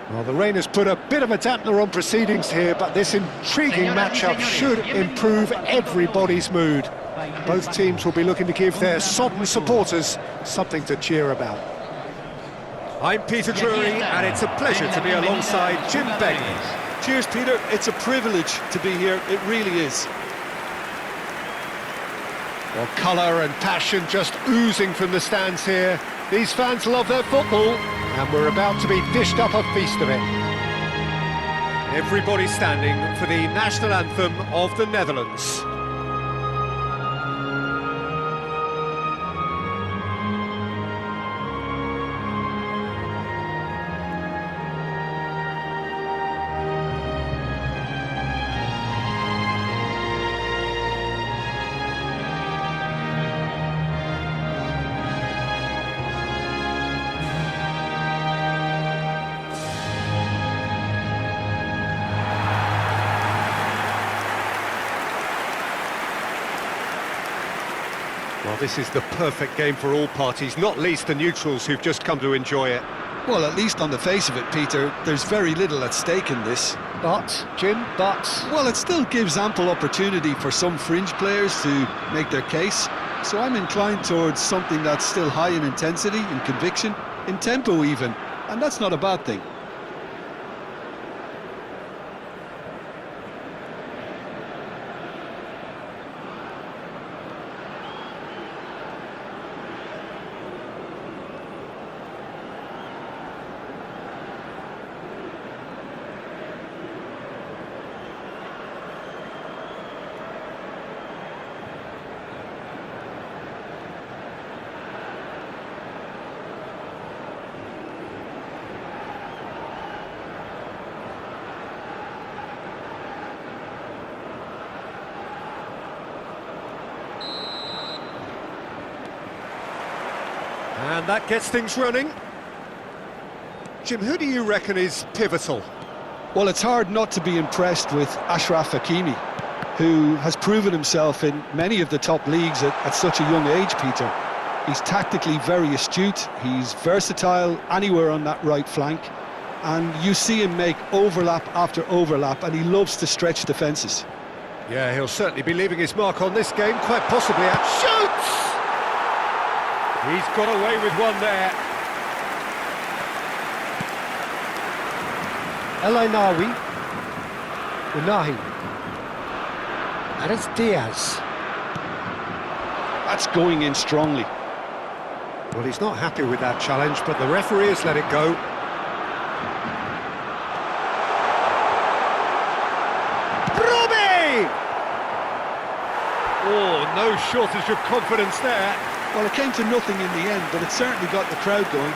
Well, the rain has put a bit of a dampener on proceedings here, but this intriguing matchup should improve everybody's mood. Both teams will be looking to give their sodden supporters something to cheer about. I'm Peter Drury, and it's a pleasure to be alongside Jim Begley. Cheers, Peter. It's a privilege to be here. It really is. Well, colour and passion just oozing from the stands here. These fans love their football, and we're about to be dished up a feast of it. Everybody standing for the national anthem of the Netherlands. Well, this is the perfect game for all parties, not least the neutrals who've just come to enjoy it. Well, at least on the face of it, Peter, there's very little at stake in this. But, Jim, Well, it still gives ample opportunity for some fringe players to make their case. So I'm inclined towards something that's still high in intensity, in conviction, in tempo even. And that's not a bad thing. And that gets things running. Jim, who do you reckon is pivotal? Well, it's hard not to be impressed with Achraf Hakimi, who has proven himself in many of the top leagues at such a young age, Peter. He's tactically very astute, he's versatile anywhere on that right flank, and you see him make overlap after overlap, and he loves to stretch defences. Yeah, he'll certainly be leaving his mark on this game, quite possibly at shoots! He's got away with one there. El-Ainawi, Unahi, and it's Diaz. That's going in strongly. Well, he's not happy with that challenge, but the referee has let it go. Robbie! Oh, no shortage of confidence there. Well, it came to nothing in the end, but it certainly got the crowd going.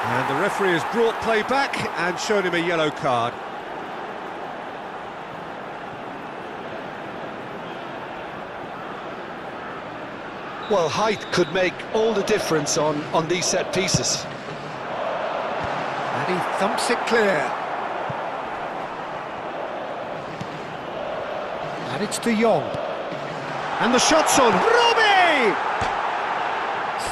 And the referee has brought play back and shown him a yellow card. Well, height could make all the difference on these set pieces. And he thumps it clear. And it's De Jong. And the shot's on. Robbie!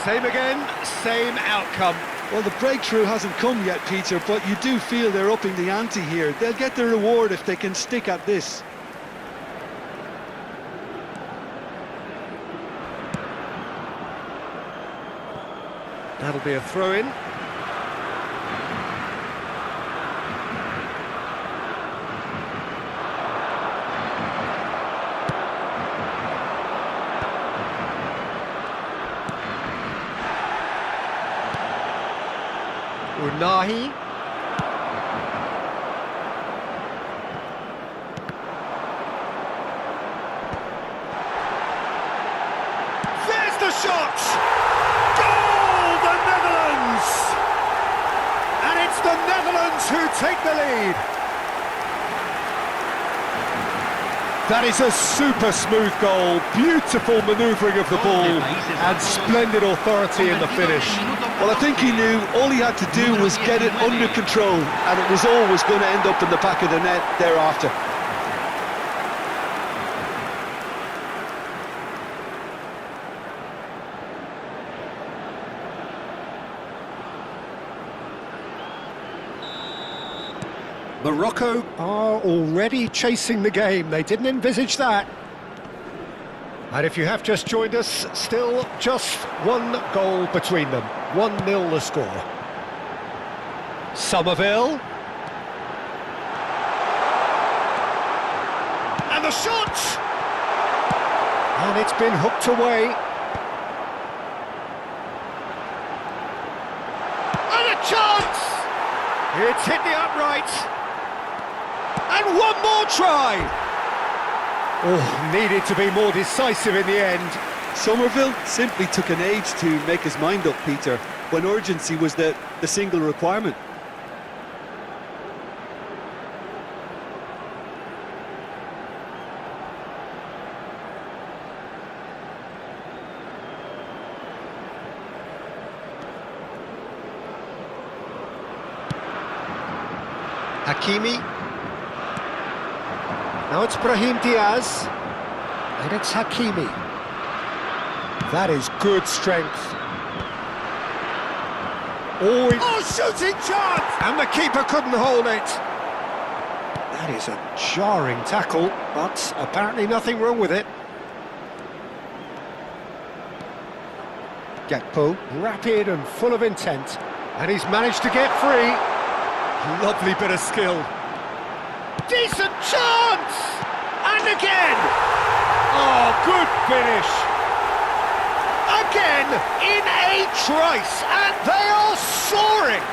Same again, same outcome. Well, the breakthrough hasn't come yet, Peter, but you do feel they're upping the ante here. They'll get their reward if they can stick at this. That'll be a throw-in. Unahi. There's the shot! Goal, the Netherlands! And it's the Netherlands who take the lead. That is a super smooth goal, beautiful manoeuvring of the ball, and splendid authority in the finish. Well, I think he knew all he had to do was get it under control, and it was always going to end up in the back of the net thereafter. Morocco are already chasing the game. They didn't envisage that. And if you have just joined us, still just one goal between them. 1-0 the score. Somerville. And the shot! And it's been hooked away. And a chance! It's hit the upright. And one more try! Oh, needed to be more decisive in the end. Somerville simply took an age to make his mind up, Peter, when urgency was the single requirement. Hakimi. Now it's Brahim Diaz. And it's Hakimi. That is good strength. Oh, shooting chance! And the keeper couldn't hold it. That is a jarring tackle, but apparently nothing wrong with it. Gakpo, rapid and full of intent. And he's managed to get free. Lovely bit of skill. Decent chance! And again! Oh, good finish! Again, in a trice, and they are soaring!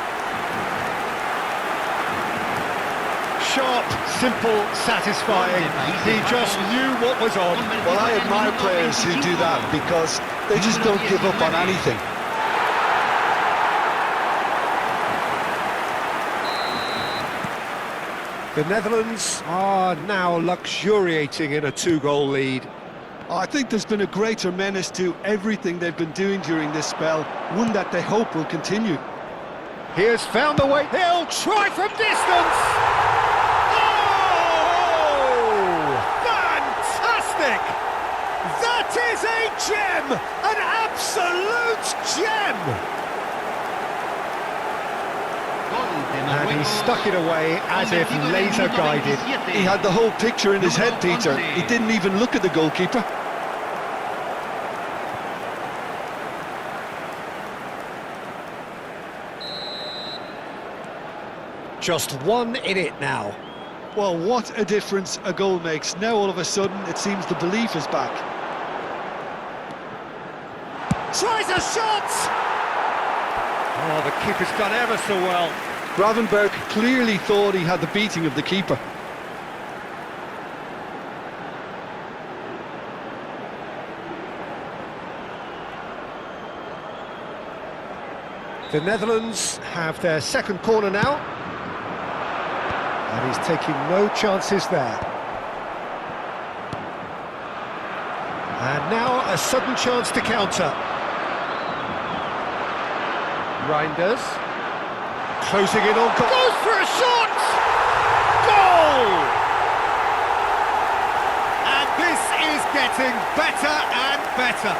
Sharp, simple, satisfying. He just knew what was on. Well, I admire players who do that because they just don't give up on anything. The Netherlands are now luxuriating in a 2-goal lead. I think there's been a greater menace to everything they've been doing during this spell, one that they hope will continue. He has found the way. He'll try from distance! Oh! Fantastic! That is a gem! An absolute gem! And he stuck it away as if laser-guided. He had the whole picture in his head, Peter. He didn't even look at the goalkeeper. Just one in it now. Well, what a difference a goal makes. Now all of a sudden it seems the belief is back. Tries a shot! Oh, the keeper's done ever so well. Gravenberch clearly thought he had the beating of the keeper. The Netherlands have their second corner now. And he's taking no chances there. And now a sudden chance to counter. Reinders. Closing in on goal. Goes for a shot! Goal! And this is getting better and better.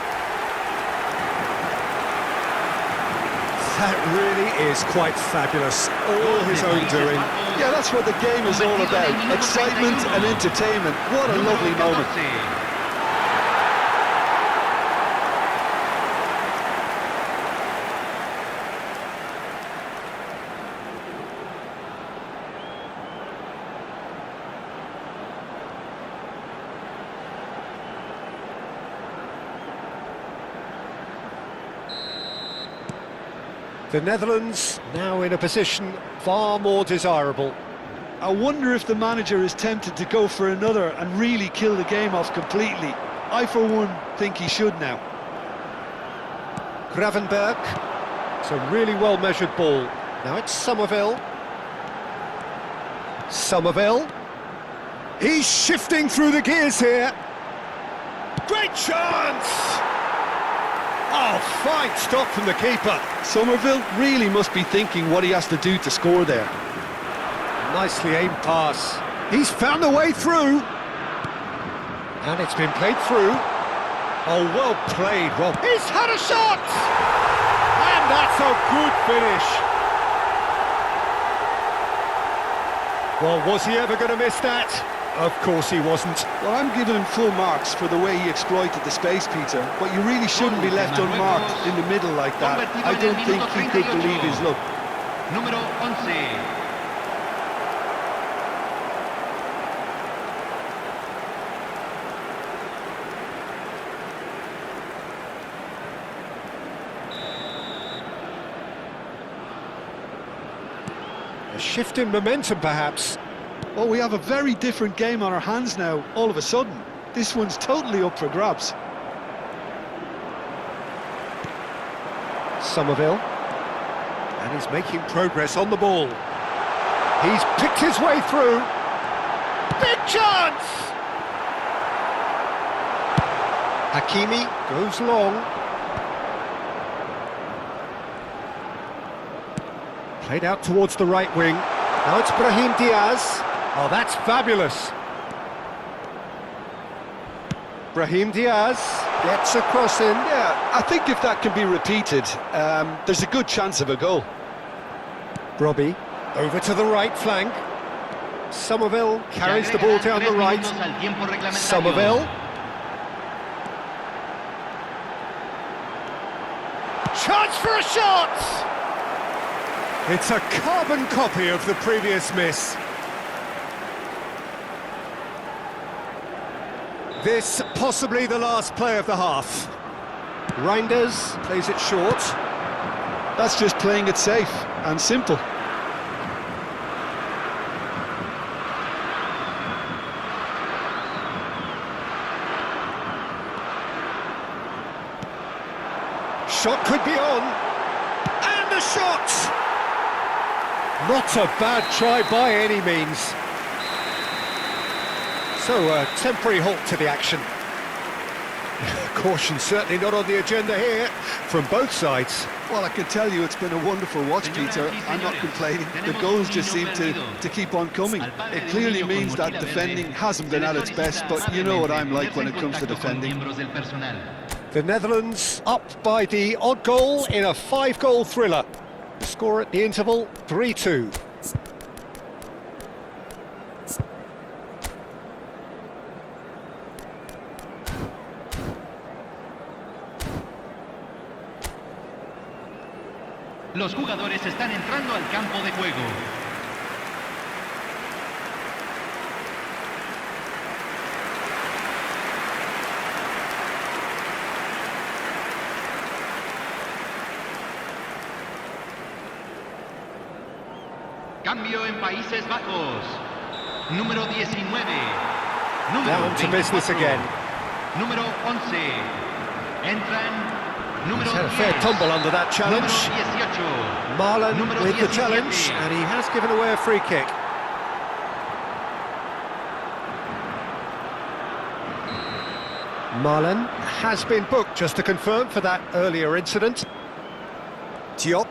That really is quite fabulous. All his own doing. Yeah, that's what the game is all about. Excitement and entertainment. What a lovely moment. The Netherlands now in a position far more desirable. I wonder if the manager is tempted to go for another and really kill the game off completely. I, for one, think he should now. Gravenberch. It's a really well-measured ball. Now it's Somerville. Somerville. He's shifting through the gears here. Great chance! Oh, fine stop from the keeper. Somerville really must be thinking what he has to do to score there. Nicely aimed pass. He's found a way through. And it's been played through. Oh, well played. Well, he's had a shot! And that's a good finish. Well, was he ever going to miss that? Of course he wasn't. Well, I'm giving him full marks for the way he exploited the space, Peter, but you really shouldn't be left unmarked in the middle like that. I don't think he could believe his luck. Número 11. A shift in momentum, perhaps. Well, we have a very different game on our hands now, all of a sudden. This one's totally up for grabs. Somerville. And he's making progress on the ball. He's picked his way through. Big chance! Hakimi goes long. Played out towards the right wing. Now it's Brahim Diaz. Oh, that's fabulous. Brahim Diaz gets a cross in. Yeah, I think if that can be repeated, there's a good chance of a goal. Robbie over to the right flank. Somerville carries the ball down the right. Somerville. Chance for a shot! It's a carbon copy of the previous miss. This possibly the last play of the half. Reinders plays it short. That's just playing it safe and simple. Shot could be on. And the shot! Not a bad try by any means. So, a temporary halt to the action. Caution certainly not on the agenda here, from both sides. Well, I can tell you it's been a wonderful watch, Peter. I'm not complaining. The goals just seem to keep on coming. It clearly means that defending hasn't been at its best, but you know what I'm like when it comes to defending. The Netherlands up by the odd goal in a 5-goal thriller. Score at the interval, 3-2. Los jugadores están entrando al campo de juego. Cambio en Países Bajos. Número 19. Down to business again. Número 11. Entran. He's had a fair tumble under that challenge. Marlon with the challenge, and he has given away a free kick. Marlon has been booked, just to confirm, for that earlier incident. Diop.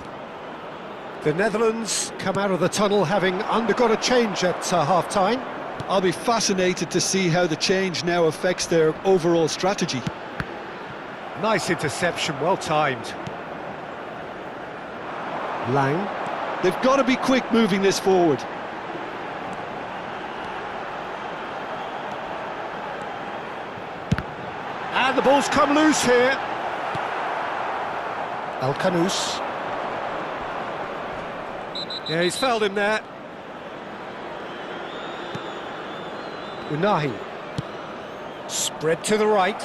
The Netherlands come out of the tunnel having undergone a change at half-time. I'll be fascinated to see how the change now affects their overall strategy. Nice interception, well timed. Lang. They've got to be quick moving this forward. And the ball's come loose here. El Kanous. Yeah, he's fouled him there. Unahi. Spread to the right.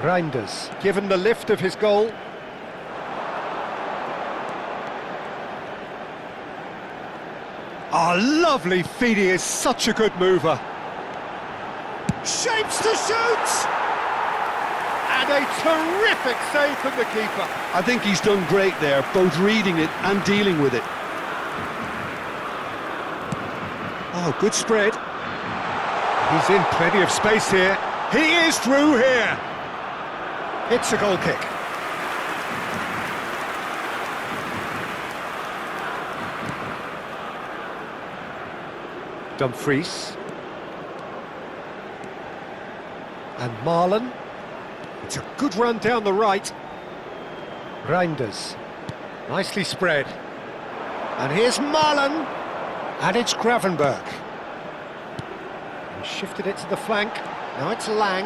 Reinders, given the lift of his goal. Oh, lovely feed, he is such a good mover. Shapes to shoot! And a terrific save from the keeper. I think he's done great there, both reading it and dealing with it. Oh, good spread. He's in plenty of space here. He is through here. It's a goal kick. Dumfries. And Marlon. It's a good run down the right. Reinders. Nicely spread. And here's Marlon. And it's Gravenberg. He shifted it to the flank. Now it's Lang.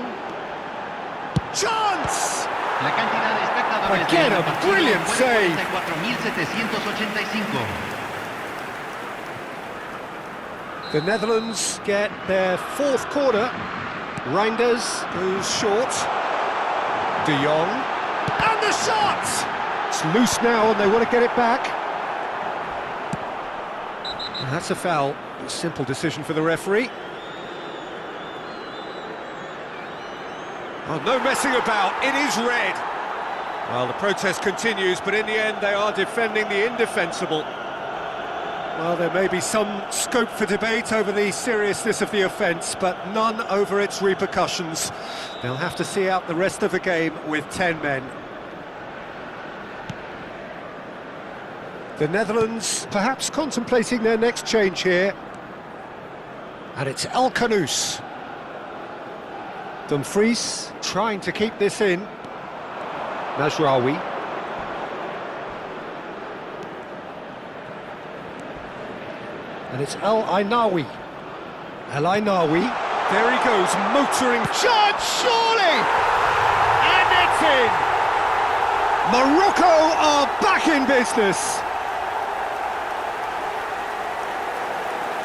Chance! La cantidad de espectadores Again, de a este partido brilliant fue save. 44.785. The Netherlands get their fourth corner. Reinders goes short. De Jong. And the shot! It's loose now and they want to get it back. And that's a foul. A simple decision for the referee. Oh, no messing about, it is red. Well, the protest continues, but in the end they are defending the indefensible. Well, there may be some scope for debate over the seriousness of the offence, but none over its repercussions. They'll have to see out the rest of the game with 10 men. The Netherlands perhaps contemplating their next change here. And it's El Khanous. Dumfries trying to keep this in. Mazraoui. And it's El Ainaoui. El Ainaoui. There he goes, motoring. Chance, surely! And it's in! Morocco are back in business!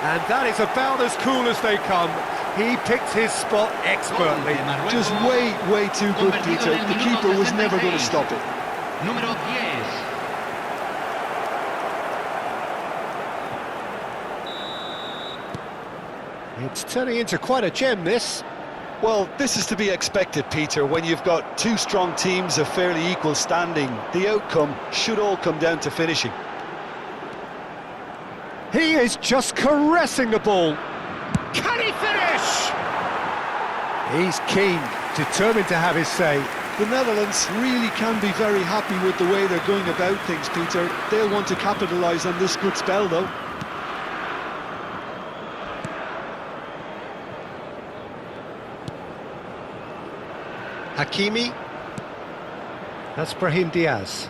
And that is about as cool as they come. He picked his spot expertly. Just way too good, Peter. The keeper was never going to stop it. Número 10. It's turning into quite a gem, this. Well, this is to be expected, Peter. When you've got two strong teams of fairly equal standing, the outcome should all come down to finishing. He is just caressing the ball. Can he finish? He's keen, determined to have his say. The Netherlands really can be very happy with the way they're going about things, Peter. They'll want to capitalise on this good spell, though. Hakimi. That's Brahim Diaz.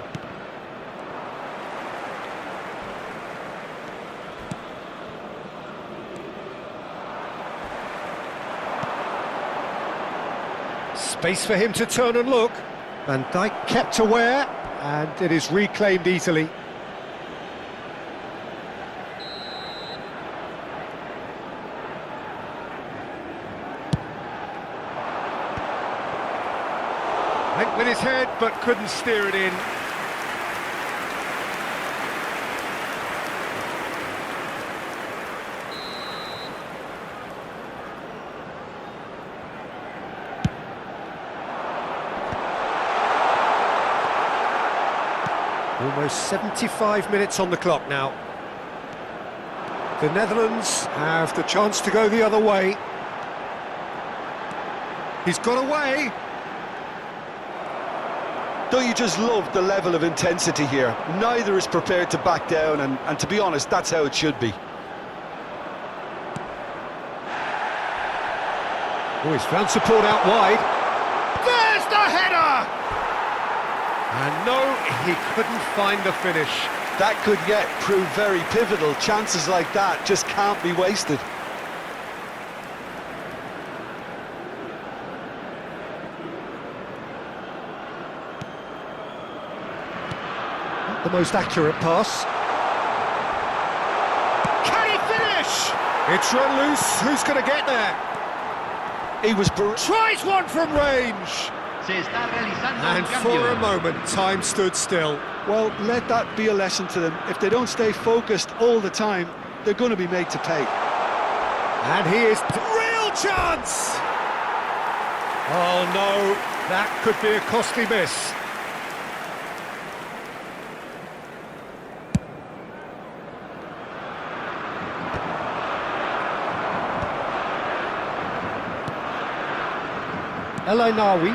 Space for him to turn and look. Van Dijk kept aware, and it is reclaimed easily. Went with his head, but couldn't steer it in. Almost 75 minutes on the clock now. The Netherlands have the chance to go the other way. He's got away. Don't you just love the level of intensity here? Neither is prepared to back down, and to be honest, that's how it should be. Oh, he's found support out wide. There's the header! And no, he couldn't find the finish. That could yet prove very pivotal. Chances like that just can't be wasted. Not the most accurate pass. Can he finish? It's run loose. Who's going to get there? He was... Tries one from range. Se está realizando And un for cambio. a moment, time stood still. Well, let that be a lesson to them. If they don't stay focused all the time, they're going to be made to pay. And he is... Real chance! Oh no, that could be a costly miss. El Ainaoui.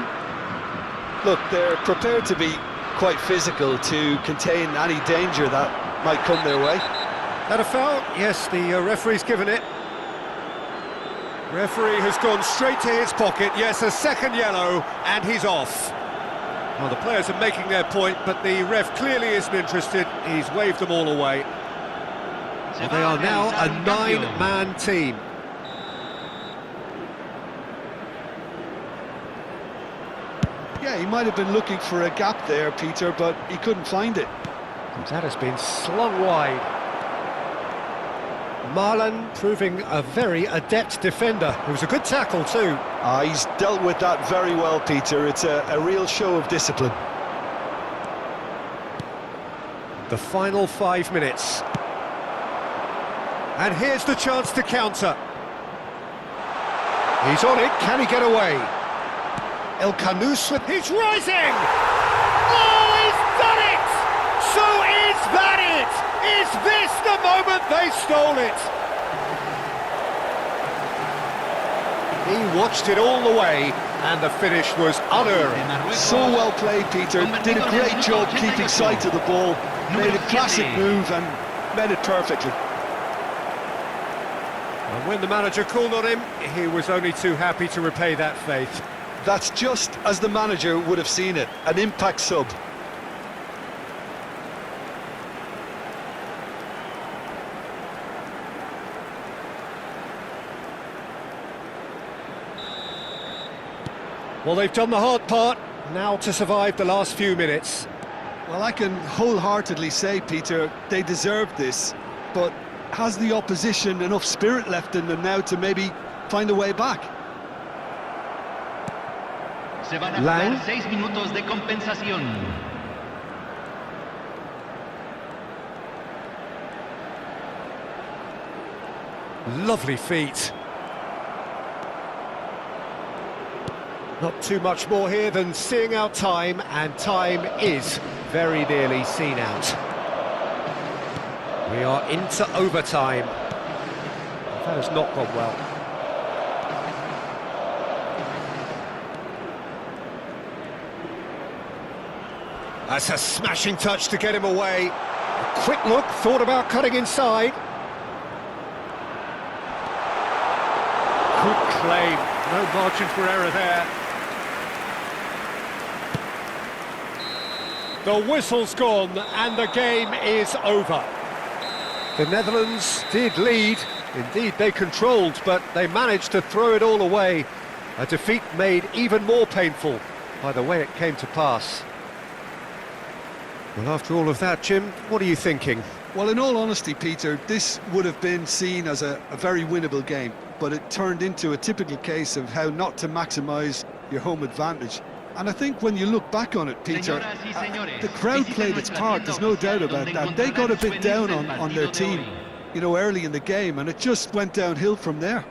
Look, they're prepared to be quite physical to contain any danger that might come their way. That a foul? Yes, the referee's given it. Referee has gone straight to his pocket. Yes, a second yellow, and he's off. Well, the players are making their point, but the ref clearly isn't interested. He's waved them all away. Well, they are now a 9-man team. Yeah, he might have been looking for a gap there, Peter, but he couldn't find it. That has been slung wide. Marlon proving a very adept defender. It was a good tackle too. He's dealt with that very well, Peter. It's a real show of discipline. The final 5 minutes. And here's the chance to counter. He's on it, can he get away? El Canous with... He's rising! Oh, he's done it! So is that it? Is this the moment they stole it? He watched it all the way, and the finish was unerring. So well played, Peter. Did a great job keeping sight of the ball. Made a classic move and made it perfectly. And when the manager called on him, he was only too happy to repay that faith. That's just as the manager would have seen it, an impact sub. Well, they've done the hard part, now to survive the last few minutes. Well, I can wholeheartedly say, Peter, they deserved this, but has the opposition enough spirit left in them now to maybe find a way back? Se van a Lang. jugar 6 minutos de compensación. Lovely feet. Not too much more here than seeing out time, and time is very nearly seen out. We are into overtime. That has not gone well. That's a smashing touch to get him away. A quick look, thought about cutting inside. Good claim, no margin for error there. The whistle's gone and the game is over. The Netherlands did lead, indeed they controlled, but they managed to throw it all away. A defeat made even more painful by the way it came to pass. Well, after all of that, Jim, what are you thinking? Well, in all honesty, Peter, this would have been seen as a very winnable game, but it turned into a typical case of how not to maximise your home advantage. And I think when you look back on it, Peter, the crowd played its part, there's no doubt about that. They got a bit down on their team, you know, early in the game, and it just went downhill from there.